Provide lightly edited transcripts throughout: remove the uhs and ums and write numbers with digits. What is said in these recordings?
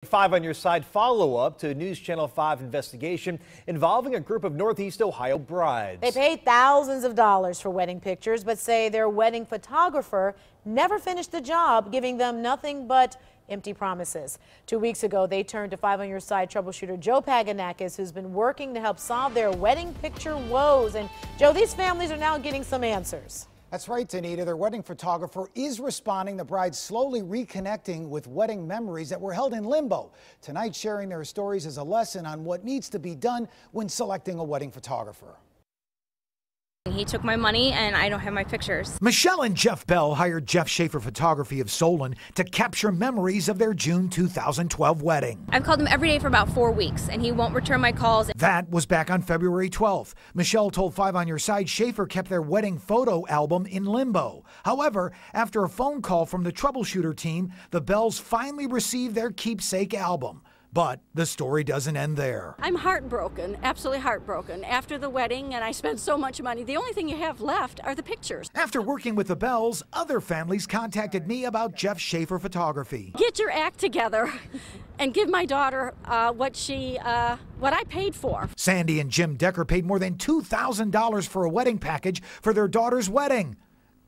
5 on your side follow-up to a News Channel 5 investigation involving a group of Northeast Ohio brides. They paid thousands of dollars for wedding pictures, but say their wedding photographer never finished the job, giving them nothing but empty promises. 2 weeks ago, they turned to 5 on your side troubleshooter Joe Paganakis, who's been working to help solve their wedding picture woes. And Joe, these families are now getting some answers. That's right, Danita. Their wedding photographer is responding. The brides slowly reconnecting with wedding memories that were held in limbo. Tonight, sharing their stories as a lesson on what needs to be done when selecting a wedding photographer. He took my money and I don't have my pictures. Michelle and Jeff Bell hired Jeff Schaefer Photography of Solon to capture memories of their June 2012 wedding. I've called him every day for about 4 weeks and he won't return my calls. That was back on February 12th. Michelle told 5 on your side Schaefer kept their wedding photo album in limbo. However, after a phone call from the troubleshooter team, the Bells finally received their keepsake album. But the story doesn't end there. I'm heartbroken, absolutely heartbroken. After the wedding, and I spent so much money, the only thing you have left are the pictures. After working with the Bells, other families contacted me about Jeff Schaefer Photography. Get your act together and give my daughter what I paid for. Sandy and Jim Decker paid more than $2,000 for a wedding package for their daughter's wedding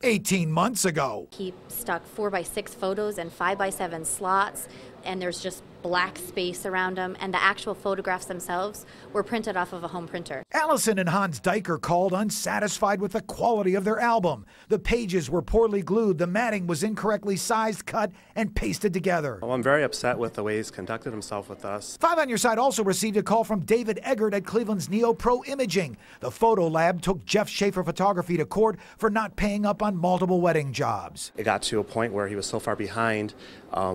18 months ago. He stuck 4x6 photos and 5x7 slots, and there's just black space around them, and the actual photographs themselves were printed off of a home printer. Allison and Hans Diker called unsatisfied with the quality of their album. The pages were poorly glued, the matting was incorrectly sized, cut, and pasted together. Well, I'm very upset with the way he's conducted himself with us. 5 on your side also received a call from David Eggert at Cleveland's Neo Pro Imaging. The photo lab took Jeff Schaefer Photography to court for not paying up on multiple wedding jobs. It got to a point where he was so far behind,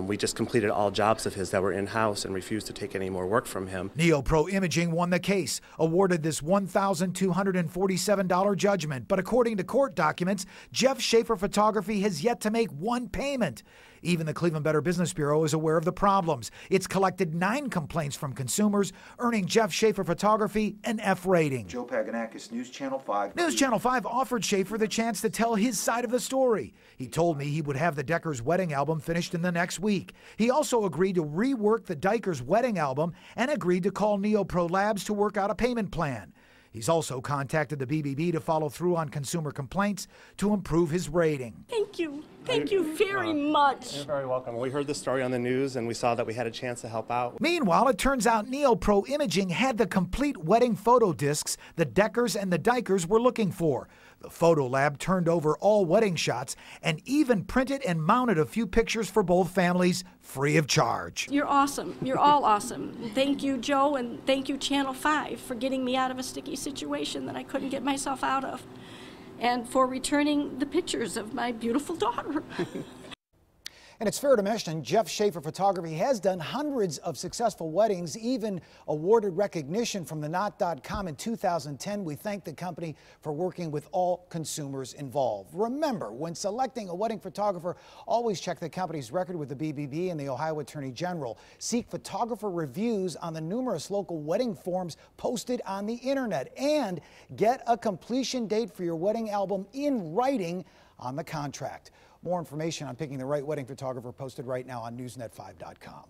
we just completed all jobs of his that were in-house and refused to take any more work from him. Neo Pro Imaging won the case, awarded this $1,247 judgment, but according to court documents, Jeff Schaefer Photography has yet to make one payment. Even the Cleveland Better Business Bureau is aware of the problems. It's collected 9 complaints from consumers, earning Jeff Schaefer Photography an F rating. Joe Paganakis, News Channel 5. News Channel 5 offered Schaefer the chance to tell his side of the story. He told me he would have the Deckers' wedding album finished in the next week. He also agreed to rework the Dykers' wedding album and agreed to call Neo Pro Labs to work out a payment plan. He's also contacted the BBB to follow through on consumer complaints to improve his rating. Thank you. Thank you very much. You're very welcome. We heard the story on the news and we saw that we had a chance to help out. Meanwhile, it turns out Neo Pro Imaging had the complete wedding photo discs the Deckers and the Dykers were looking for. The photo lab turned over all wedding shots and even printed and mounted a few pictures for both families free of charge. You're awesome. You're all awesome. Thank you, Joe, and thank you, Channel 5, for getting me out of a sticky situation that I couldn't get myself out of, and for returning the pictures of my beautiful daughter. And it's fair to mention, Jeff Schaefer Photography has done hundreds of successful weddings, even awarded recognition from the Knot.com in 2010. We thank the company for working with all consumers involved. Remember, when selecting a wedding photographer, always check the company's record with the BBB and the Ohio Attorney General. Seek photographer reviews on the numerous local wedding forums posted on the internet, and get a completion date for your wedding album in writing on the contract. More information on picking the right wedding photographer posted right now on newsnet5.com.